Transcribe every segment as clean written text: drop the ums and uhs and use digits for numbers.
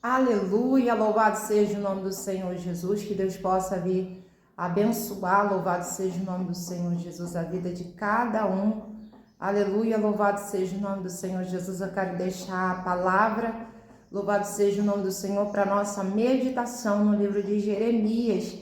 Aleluia, louvado seja o nome do Senhor Jesus, que Deus possa vir abençoar, louvado seja o nome do Senhor Jesus, a vida de cada um. Aleluia, louvado seja o nome do Senhor Jesus. Eu quero deixar a palavra, louvado seja o nome do Senhor, para nossa meditação no livro de Jeremias.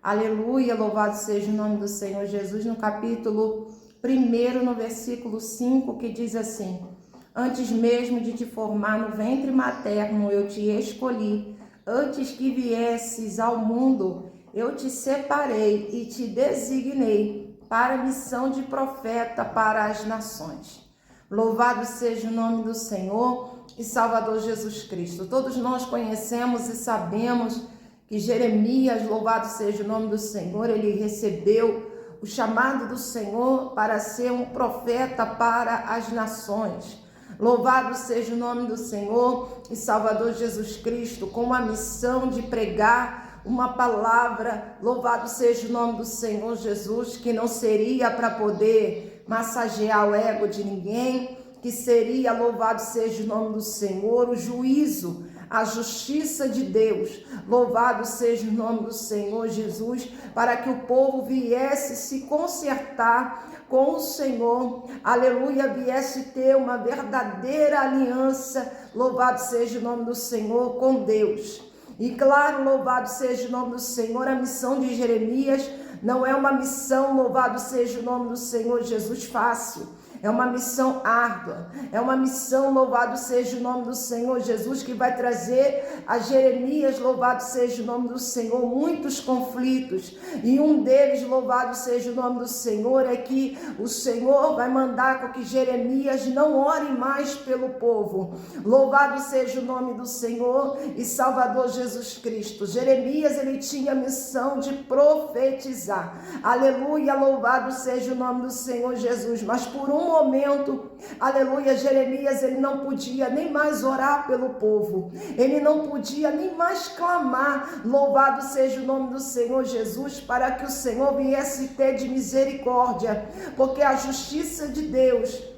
Aleluia, louvado seja o nome do Senhor Jesus, no capítulo 1, no versículo 5, que diz assim: antes mesmo de te formar no ventre materno, eu te escolhi. Antes que viesses ao mundo, eu te separei e te designei para a missão de profeta para as nações. Louvado seja o nome do Senhor e Salvador Jesus Cristo. Todos nós conhecemos e sabemos que Jeremias, louvado seja o nome do Senhor, ele recebeu o chamado do Senhor para ser um profeta para as nações. Louvado seja o nome do Senhor e Salvador Jesus Cristo, com a missão de pregar uma palavra. Louvado seja o nome do Senhor Jesus, que não seria para poder massagear o ego de ninguém, que seria, louvado seja o nome do Senhor, o juízo, a justiça de Deus. Louvado seja o nome do Senhor Jesus, para que o povo viesse se consertar com o Senhor, aleluia, viesse ter uma verdadeira aliança, louvado seja o nome do Senhor, com Deus. E claro, louvado seja o nome do Senhor, a missão de Jeremias não é uma missão, louvado seja o nome do Senhor Jesus, fácil. É uma missão árdua, é uma missão, louvado seja o nome do Senhor Jesus, que vai trazer a Jeremias, louvado seja o nome do Senhor, muitos conflitos. E um deles, louvado seja o nome do Senhor, é que o Senhor vai mandar com que Jeremias não ore mais pelo povo. Louvado seja o nome do Senhor e Salvador Jesus Cristo. Jeremias, ele tinha a missão de profetizar. Aleluia, louvado seja o nome do Senhor Jesus. Mas por um momento, aleluia, Jeremias, ele não podia nem mais orar pelo povo, ele não podia nem mais clamar, louvado seja o nome do Senhor Jesus, para que o Senhor viesse ter de misericórdia, porque a justiça de Deus,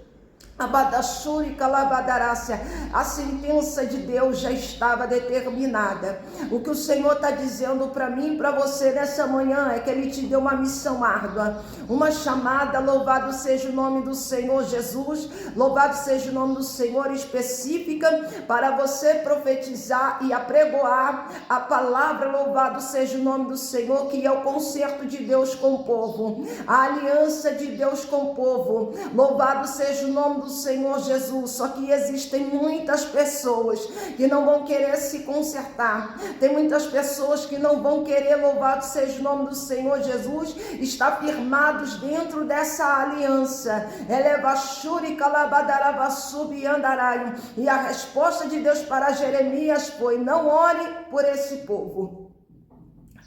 a sentença de Deus já estava determinada. O que o Senhor está dizendo para mim e para você nessa manhã é que Ele te deu uma missão árdua, uma chamada, louvado seja o nome do Senhor Jesus, louvado seja o nome do Senhor, específica para você profetizar e apregoar a palavra, louvado seja o nome do Senhor, que é o concerto de Deus com o povo, a aliança de Deus com o povo, louvado seja o nome do Senhor Jesus. Só que existem muitas pessoas que não vão querer se consertar, tem muitas pessoas que não vão querer, louvado seja o nome do Senhor Jesus, estar firmados dentro dessa aliança. E a resposta de Deus para Jeremias foi: não ore por esse povo.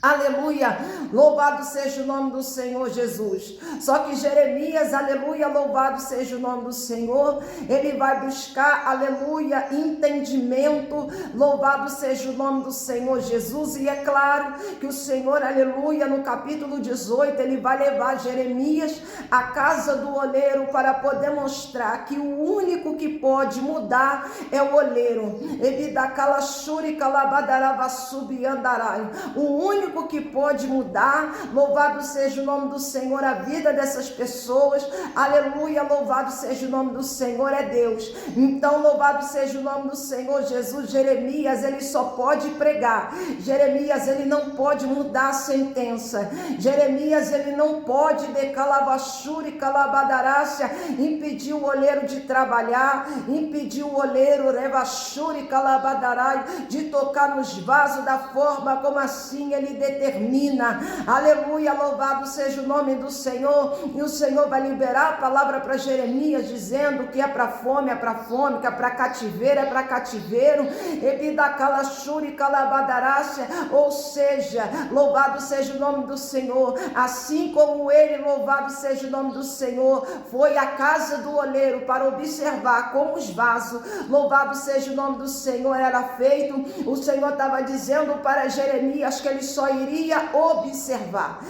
Aleluia, louvado seja o nome do Senhor Jesus. Só que Jeremias, aleluia, louvado seja o nome do Senhor, ele vai buscar, aleluia, entendimento, louvado seja o nome do Senhor Jesus. E é claro que o Senhor, aleluia, no capítulo 18, ele vai levar Jeremias à casa do oleiro para poder mostrar que o único que pode mudar é o oleiro. Ele dá calachuri calabadaravassubi andarai. O único que pode mudar, louvado seja o nome do Senhor, a vida dessas pessoas, aleluia, louvado seja o nome do Senhor, é Deus. Então, louvado seja o nome do Senhor Jesus. Jeremias, ele só pode pregar. Jeremias, ele não pode mudar a sentença. Jeremias, ele não pode decalabachuri calabadarácia, impedir o oleiro de trabalhar, impedir o oleiro revachuri calabadarai de tocar nos vasos da forma como assim ele determina. Aleluia, louvado seja o nome do Senhor. E o Senhor vai liberar a palavra para Jeremias, dizendo que é para fome, é para fome, que é para cativeiro, é para cativeiro. Ou seja, louvado seja o nome do Senhor. Assim como ele, louvado seja o nome do Senhor, foi à casa do oleiro para observar como os vasos, louvado seja o nome do Senhor, era feito. O Senhor estava dizendo para Jeremias que ele só só iria observar.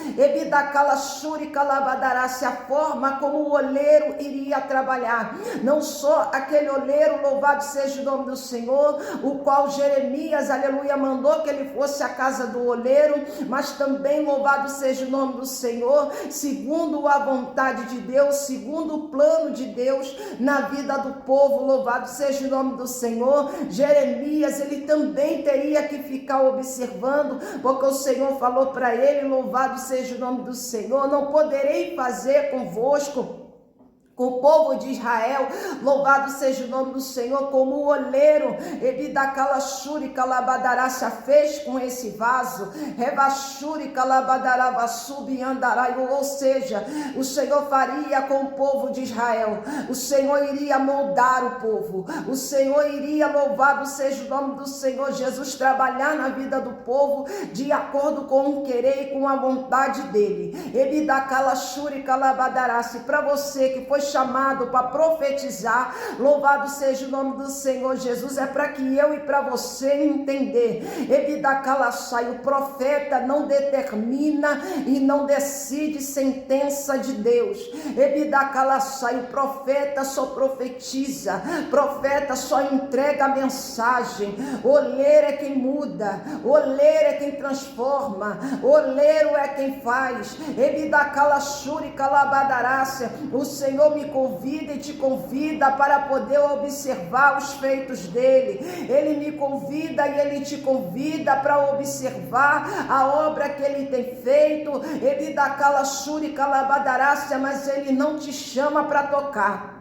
A forma como o oleiro iria trabalhar. Não só aquele oleiro, louvado seja o nome do Senhor, o qual Jeremias, aleluia, mandou que ele fosse à casa do oleiro, mas também, louvado seja o nome do Senhor, segundo a vontade de Deus, segundo o plano de Deus na vida do povo, louvado seja o nome do Senhor. Jeremias, ele também teria que ficar observando, porque o Senhor falou para ele, louvado seja o nome do Senhor, não poderei fazer convosco, com o povo de Israel, louvado seja o nome do Senhor, como o oleiro, Ebidacalachuri Calabadarácia fez com esse vaso, Rebachuri Calabadarabassubi Andarai, ou seja, o Senhor faria com o povo de Israel, o Senhor iria moldar o povo, o Senhor iria, louvado seja o nome do Senhor Jesus, trabalhar na vida do povo, de acordo com o querer e com a vontade dele. Ebidacalachuri Calabadarácia, para você que foi chamado para profetizar, louvado seja o nome do Senhor Jesus, é para que eu e para você entender, o profeta não determina e não decide sentença de Deus, o profeta só profetiza, profeta só entrega a mensagem, oleiro é quem muda, oleiro é quem transforma, oleiro é quem faz, o Senhor me convida e te convida para poder observar os feitos dele. Ele me convida e ele te convida para observar a obra que ele tem feito. Ele dá calachuri calabadarácia, mas ele não te chama para tocar.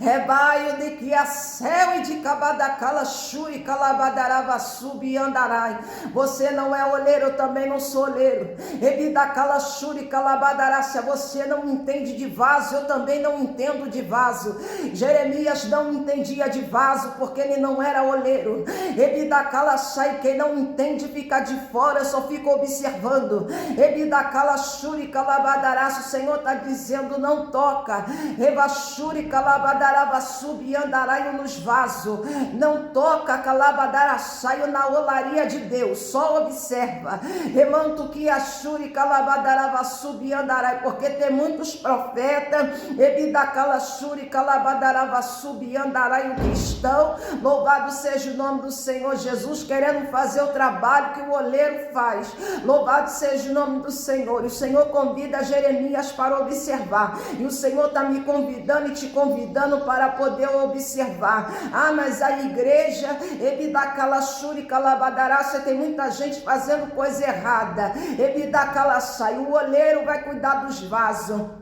Rebaio de que a céu e de cabadacala chui calabadarava subi andarai. Você não é oleiro, eu também não sou oleiro. Ebidacala churi calabadarácia, você não entende de vaso, eu também não entendo de vaso. Jeremias não entendia de vaso porque ele não era oleiro. Ebidacala sai, quem não entende fica de fora, eu só fico observando. Ebidacala churi calabadarácia, o Senhor está dizendo não toca. Rebachuri calabadarácia Calabadarabaçubi andaraio nos vasos, não toca calabadaraçaio na olaria de Deus, só observa. Remanto que achuri calabadarabaçubi andarai, porque tem muitos profetas, ebidacalachuri calabadarabaçubi andarai, que estão, louvado seja o nome do Senhor Jesus, querendo fazer o trabalho que o oleiro faz. Louvado seja o nome do Senhor. E o Senhor convida Jeremias para observar, e o Senhor está me convidando e te convidando para poder observar. Ah, mas a igreja, ebidacalachuri calabadarácia, tem muita gente fazendo coisa errada. Ebidacalaçai, o oleiro vai cuidar dos vasos.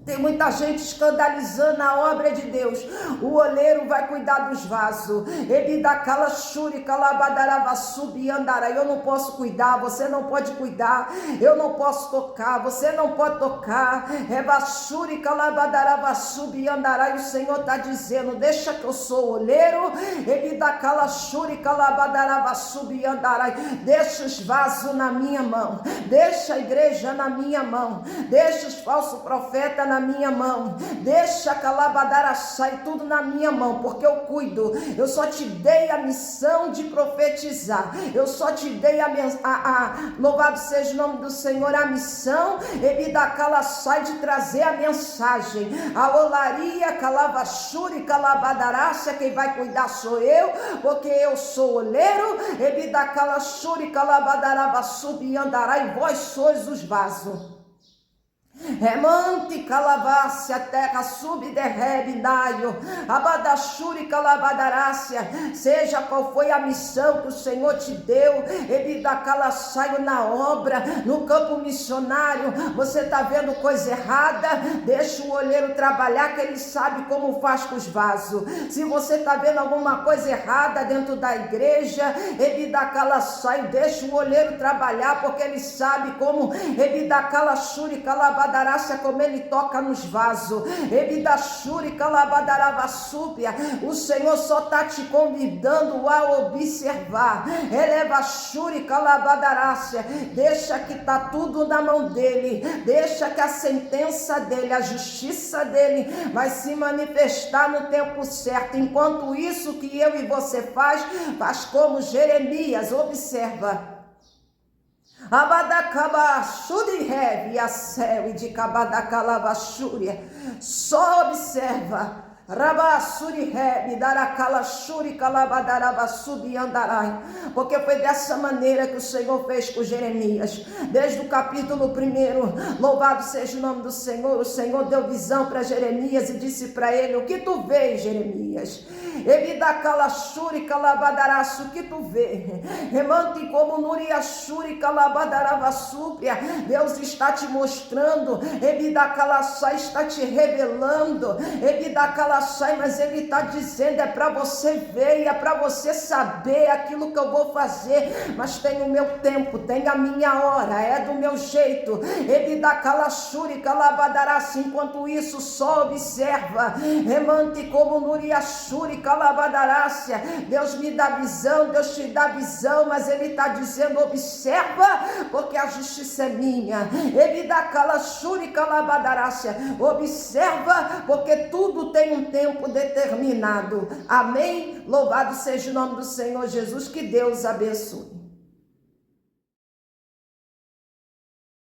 Tem muita gente escandalizando a obra de Deus. O oleiro vai cuidar dos vasos. Ebidacalachuri calabadaravassubi andarai. Eu não posso cuidar, você não pode cuidar. Eu não posso tocar, você não pode tocar. Rebachuri calabadaravassubi andarai. O Senhor está dizendo, deixa que eu sou oleiro. Ebidacalachuri calabadaravassubi andarai. Deixa os vasos na minha mão. Deixa a igreja na minha mão. Deixa os falsos profetas na minha mão, deixa calabadaraçai tudo na minha mão, porque eu cuido. Eu só te dei a missão de profetizar, eu só te dei louvado seja o nome do Senhor, a missão ebidacalaçai de trazer a mensagem. A olaria calabachuri calabadaraça, quem vai cuidar sou eu, porque eu sou oleiro. Ebidacalachuri calabadarabaçubi andarai, vós sois os vasos. Remante calabácia, terra subderrebe naio, abadachuri calabadarácia, seja qual foi a missão que o Senhor te deu, ebidacalaçaio na obra, no campo missionário, você está vendo coisa errada, deixa o olheiro trabalhar, que ele sabe como faz com os vasos. Se você está vendo alguma coisa errada dentro da igreja, ebidacalaçaio, deixa o olheiro trabalhar, porque ele sabe como, ebidacalachuri calabadarácia, como ele toca nos vasos. Ebidachuri calabadaravasúbia, o Senhor só está te convidando a observar. Elevachuri calabadarácia, deixa que está tudo na mão dele, deixa que a sentença dele, a justiça dele vai se manifestar no tempo certo. Enquanto isso, que eu e você faz como Jeremias, observa. Abadacaba, Shuri Rev, a céu e de Cabadacalava Shúria. Só observa. Rabassuri Reb, Daracala Shuri Calabadaraba Subi Andarai. Porque foi dessa maneira que o Senhor fez com Jeremias. Desde o capítulo 1, louvado seja o nome do Senhor. O Senhor deu visão para Jeremias e disse para ele: o que tu vês, Jeremias? Ele dá calachuri calabadaraço, o que tu vê? Remante como nuriachuri calabadarava súpria. Deus está te mostrando. Ele dá calaçai, está te revelando. Ele dá calaçai, mas ele está dizendo: é para você ver, é para você saber aquilo que eu vou fazer. Mas tem o meu tempo, tem a minha hora, é do meu jeito. Ele dá calachuri calabadaraço. Enquanto isso, só observa. Remante como nuriachuri calabadarácia. Deus me dá visão, Deus te dá visão, mas ele está dizendo: observa, porque a justiça é minha. Ele dá calachuri calabadarácia. Observa, porque tudo tem um tempo determinado. Amém? Louvado seja o nome do Senhor Jesus. Que Deus abençoe.